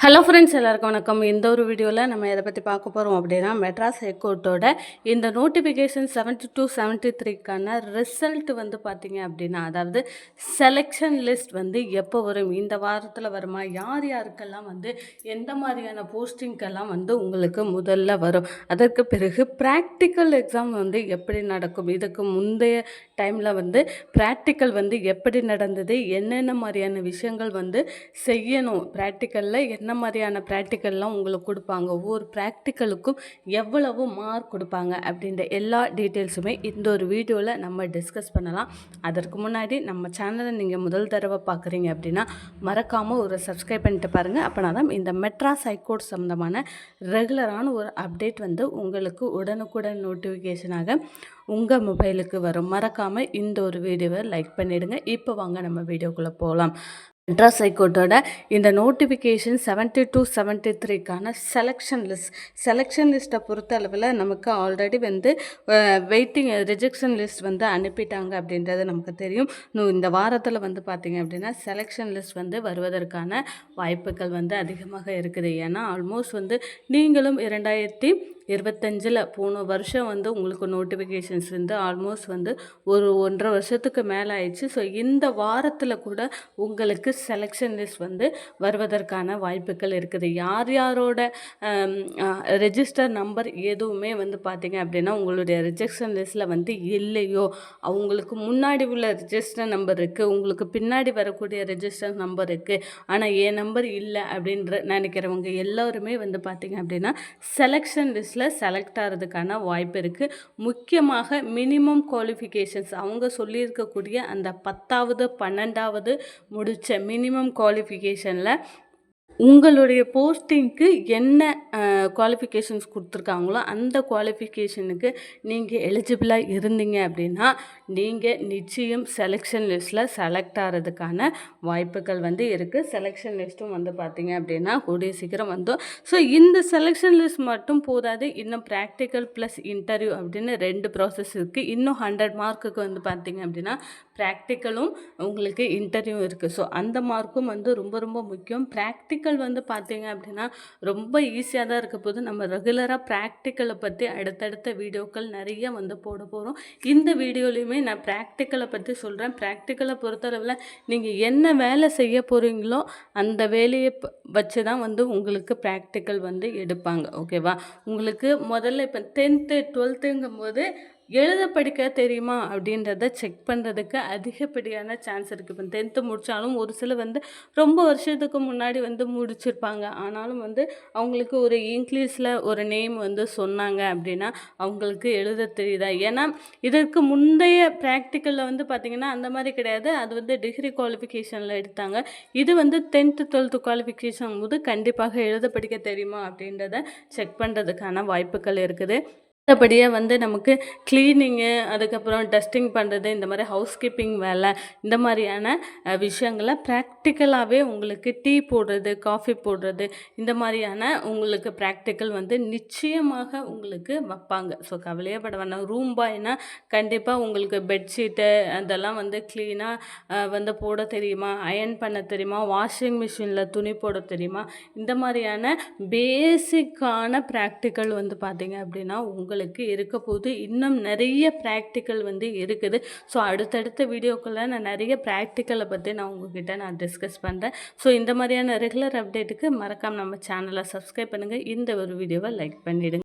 Hello friends, எல்லாருக்கும் வணக்கம். இந்த ஒரு வீடியோவில் நம்ம எதை பற்றி பார்க்க போகிறோம் அப்படின்னா, மெட்ராஸ் ஹைகோர்ட்டோட இந்த நோட்டிஃபிகேஷன் 72-73க்கான ரிசல்ட் வந்து பார்த்திங்க அப்படின்னா, அதாவது செலெக்ஷன் லிஸ்ட் வந்து எப்போ வரும், இந்த வாரத்தில் வருமா, யார் யாருக்கெல்லாம் வந்து எந்த மாதிரியான போஸ்டிங்கெல்லாம் வந்து உங்களுக்கு முதல்ல வரும், அதற்கு பிறகு ப்ராக்டிக்கல் எக்ஸாம் வந்து எப்படி நடக்கும், இதுக்கு முந்தைய டைமில் வந்து ப்ராக்டிக்கல் வந்து எப்படி நடந்தது, என்னென்ன மாதிரியான விஷயங்கள் வந்து செய்யணும், ப்ராக்டிக்கலில் என்ன மாதிரியான ப்ராக்டிக்கல்லாம் உங்களுக்கு கொடுப்பாங்க, ஒவ்வொரு ப்ராக்டிக்கலுக்கும் எவ்வளவு மார்க் கொடுப்பாங்க அப்படின்ற எல்லா டீட்டெயில்ஸுமே இந்த ஒரு வீடியோவில் நம்ம டிஸ்கஸ் பண்ணலாம். அதற்கு முன்னாடி நம்ம சேனலை நீங்கள் முதல் தடவை பார்க்குறீங்க அப்படின்னா மறக்காமல் ஒரு சப்ஸ்கிரைப் பண்ணிட்டு பாருங்கள். அப்போனா தான் இந்த மெட்ராஸ் ஹைகோர்ட் சம்மந்தமான ரெகுலரான ஒரு அப்டேட் வந்து உங்களுக்கு உடனுக்குடன் நோட்டிஃபிகேஷனாக உங்கள் மொபைலுக்கு வரும். மறக்காமல் இந்த ஒரு வீடியோவை லைக் பண்ணிவிடுங்க. இப்போ வாங்க நம்ம வீடியோக்குள்ளே போகலாம். மெட்ராஸ் ஹைகோர்ட்டோட இந்த நோட்டிஃபிகேஷன் 72-73க்கான செலெக்ஷன் லிஸ்ட்டை பொறுத்த அளவில் நமக்கு ஆல்ரெடி வந்து வெயிட்டிங் ரிஜெக்ஷன் லிஸ்ட் வந்து அனுப்பிட்டாங்க அப்படின்றது நமக்கு தெரியும். இந்த வாரத்தில் வந்து பார்த்திங்க அப்படின்னா செலெக்ஷன் லிஸ்ட் வந்து வருவதற்கான வாய்ப்புகள் வந்து அதிகமாக இருக்குது. ஏன்னா ஆல்மோஸ்ட் வந்து நீங்களும் 2025 போன வருஷம் வந்து உங்களுக்கு நோட்டிஃபிகேஷன்ஸ் வந்து ஆல்மோஸ்ட் வந்து ஒரு 1.5 வருஷத்துக்கு மேலே ஆயிடுச்சு. ஸோ இந்த வாரத்தில் கூட உங்களுக்கு செலெக்ஷன் லிஸ்ட் வந்து வருவதற்கான வாய்ப்புகள் இருக்குது. யார் யாரோட ரெஜிஸ்டர் நம்பர் எதுவுமே வந்து பார்த்திங்க அப்படின்னா உங்களுடைய ரிஜெக்ஷன் லிஸ்ட்டில் வந்து இல்லையோ, அவங்களுக்கு முன்னாடி உள்ள ரிஜிஸ்டர் நம்பர் இருக்குது, உங்களுக்கு பின்னாடி வரக்கூடிய ரெஜிஸ்டர் நம்பர் இருக்குது, ஆனால் என் நம்பர் இல்லை அப்படின்ற நினைக்கிறவங்க எல்லோருமே வந்து பார்த்திங்க அப்படின்னா செலெக்ஷன் லிஸ்ட்டில் செலக்ட் ஆகிறதுக்கான வாய்ப்பு இருக்குது. முக்கியமாக மினிமம் குவாலிஃபிகேஷன்ஸ் அவங்க சொல்லியிருக்கக்கூடிய அந்த 10வது 12வது முடித்த மினிமம் குவாலிஃபிகேஷனில் உங்களுடைய போஸ்டிங்க்கு என்ன குவாலிஃபிகேஷன்ஸ் கொடுத்துருக்காங்களோ அந்த குவாலிஃபிகேஷனுக்கு நீங்கள் எலிஜிபிளாக இருந்தீங்க அப்படின்னா நீங்கள் நிச்சயம் செலெக்ஷன் லிஸ்ட்டில் செலக்ட் ஆகிறதுக்கான வாய்ப்புகள் வந்து இருக்குது. செலெக்ஷன் லிஸ்ட்டும் வந்து பார்த்திங்க அப்படின்னா கூடிய சீக்கிரம் வந்தோம். ஸோ இந்த செலெக்ஷன் லிஸ்ட் மட்டும் போதாது, இன்னும் ப்ராக்டிக்கல் ப்ளஸ் இன்டர்வியூ அப்படின்னு 2 ப்ராசஸ் இருக்குது. இன்னும் 100 மார்க்குக்கு வந்து பார்த்திங்க அப்படின்னா ப்ராக்டிக்கலும் உங்களுக்கு இன்டர்வியூ இருக்குது. ஸோ அந்த மார்க்கும் வந்து ரொம்ப ரொம்ப முக்கியம். ப்ராக்டிக்கல் வந்து பார்த்திங்க அப்படின்னா ரொம்ப ஈஸியாக தான் இருக்க போது. நம்ம ரெகுலராக ப்ராக்டிக்கலை பற்றி அடுத்தடுத்த வீடியோக்கள் நிறைய வந்து போட போகிறோம். இந்த வீடியோலையுமே நான் ப்ராக்டிக்கலை பற்றி சொல்கிறேன். ப்ராக்டிக்கலை பொறுத்தளவில் நீங்கள் என்ன வேலை செய்ய போகிறீங்களோ அந்த வேலையை வச்சு தான் வந்து உங்களுக்கு ப்ராக்டிக்கல் வந்து எடுப்பாங்க. ஓகேவா? உங்களுக்கு முதல்ல இப்போ 10th 12ங்கும் போது எழுத படிக்க தெரியுமா அப்படின்றத செக் பண்ணுறதுக்கு அதிகப்படியான சான்ஸ் இருக்குது. இப்போ 10th முடித்தாலும் ஒரு சில வந்து ரொம்ப வருஷத்துக்கு முன்னாடி வந்து முடிச்சிருப்பாங்க. ஆனாலும் வந்து அவங்களுக்கு ஒரு இங்கிலீஷில் ஒரு நேம் வந்து சொன்னாங்க அப்படின்னா அவங்களுக்கு எழுத தெரியுதா? ஏன்னா இதற்கு முந்தைய ப்ராக்டிக்கலில் வந்து பார்த்திங்கன்னா அந்த மாதிரி கிடையாது. அது வந்து டிகிரி குவாலிஃபிகேஷனில் எடுத்தாங்க. இது வந்து 10th 12th குவாலிஃபிகேஷன் போது கண்டிப்பாக எழுத படிக்க தெரியுமா அப்படின்றத செக் பண்ணுறதுக்கான வாய்ப்புகள் இருக்குது. மற்றபடியே வந்து நமக்கு க்ளீனிங்கு, அதுக்கப்புறம் டஸ்டிங் பண்ணுறது, இந்த மாதிரி ஹவுஸ் கீப்பிங் வேலை, இந்த மாதிரியான விஷயங்களை ப்ராக்டிக்கலாகவே உங்களுக்கு டீ போடுறது, காஃபி போடுறது, இந்த மாதிரியான உங்களுக்கு ப்ராக்டிக்கல் வந்து நிச்சயமாக உங்களுக்கு வைப்பாங்க. ஸோ கவலையே பட வேண்டாம். ரூம் பாய்னா கண்டிப்பாக உங்களுக்கு பெட்ஷீட்டு அதெல்லாம் வந்து க்ளீனாக வந்து போட தெரியுமா, அயர்ன் பண்ண தெரியுமா, வாஷிங் மிஷினில் துணி போட தெரியுமா, இந்த மாதிரியான பேசிக்கான ப்ராக்டிக்கல் வந்து பார்த்திங்க அப்படின்னா உங்களுக்கு இருக்க போது. இன்னும் நிறைய ப்ராக்டிக்கல் வந்து இருக்குது. ஸோ அடுத்தடுத்த வீடியோக்குள்ளே நான் நிறைய ப்ராக்டிக்கலை பற்றி நான் உங்ககிட்ட நான் டிஸ்கஸ் பண்ணுறேன். ஸோ இந்த மாதிரியான ரெகுலர் அப்டேட்டுக்கு மறக்காமல் நம்ம சேனலை சப்ஸ்கிரைப் பண்ணுங்கள். இந்த ஒரு வீடியோவை லைக் பண்ணிவிடுங்க.